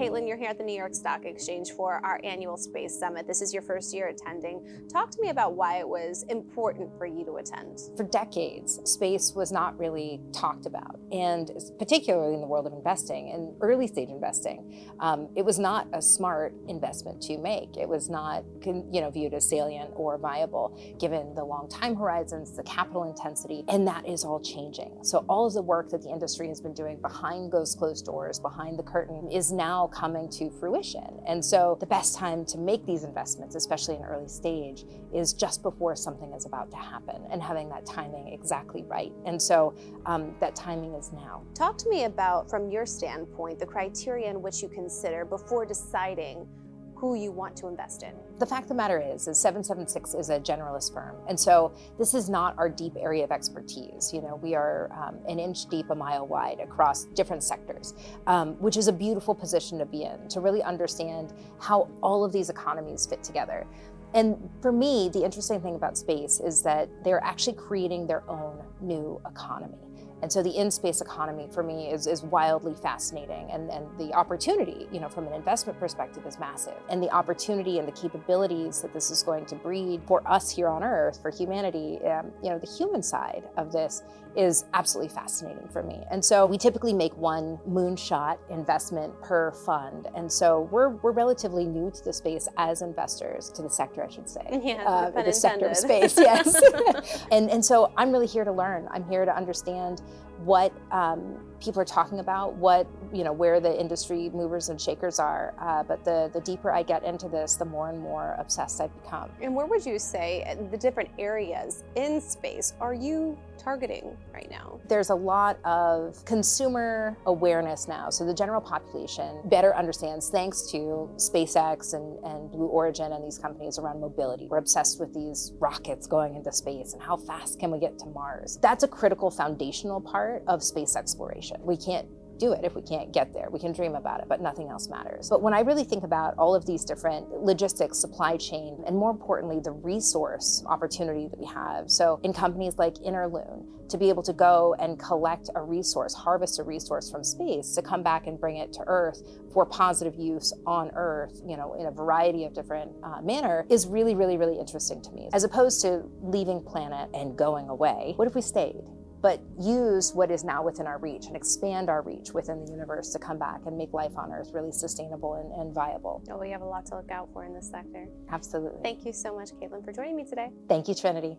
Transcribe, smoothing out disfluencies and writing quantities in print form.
Katelin, you're here at the New York Stock Exchange for our annual Space Summit. This is your first year attending. Talk to me about why it was important for you to attend. For decades, space was not really talked about, and particularly in the world of investing and early stage investing, it was not a smart investment to make. It was not viewed as salient or viable given the long time horizons, the capital intensity, and that is all changing. So all of the work that the industry has been doing behind those closed doors, behind the curtain, is now coming to fruition. And so the best time to make these investments, especially in early stage, is just before something is about to happen and having that timing exactly right. And so that timing is now. Talk to me about, from your standpoint, the criteria in which you consider before deciding who you want to invest in. The fact of the matter is 776 is a generalist firm. And so this is not our deep area of expertise. We are an inch deep, a mile wide across different sectors, which is a beautiful position to be in, to really understand how all of these economies fit together. And for me, the interesting thing about space is that they're actually creating their own new economy. And so the in-space economy for me is wildly fascinating. And the opportunity, from an investment perspective, is massive. And the opportunity and the capabilities that this is going to breed for us here on Earth, for humanity, the human side of this is absolutely fascinating for me. And so we typically make one moonshot investment per fund. And so we're relatively new to the space as investors, to the sector, I should say. Yeah, the sector of space, yes. and so I'm really here to learn. I'm here to understand what people are talking about, where the industry movers and shakers are. But the deeper I get into this, the more and more obsessed I've become. And where would you say the different areas in space are you targeting right now? There's a lot of consumer awareness now. So the general population better understands, thanks to SpaceX and Blue Origin and these companies around mobility. We're obsessed with these rockets going into space and how fast can we get to Mars. That's a critical foundational part of space exploration. We can't do it if we can't get there. We can dream about it, but nothing else matters. But when I really think about all of these different logistics, supply chain, and more importantly, the resource opportunity that we have. So in companies like Interloon, to be able to go and collect a resource, harvest a resource from space, to come back and bring it to Earth for positive use on Earth, in a variety of different manner, is really, really, really interesting to me. As opposed to leaving planet and going away, what if we stayed? But use what is now within our reach and expand our reach within the universe to come back and make life on Earth really sustainable and viable. Oh, we have a lot to look out for in this sector. Absolutely. Thank you so much, Katelin, for joining me today. Thank you, Trinity.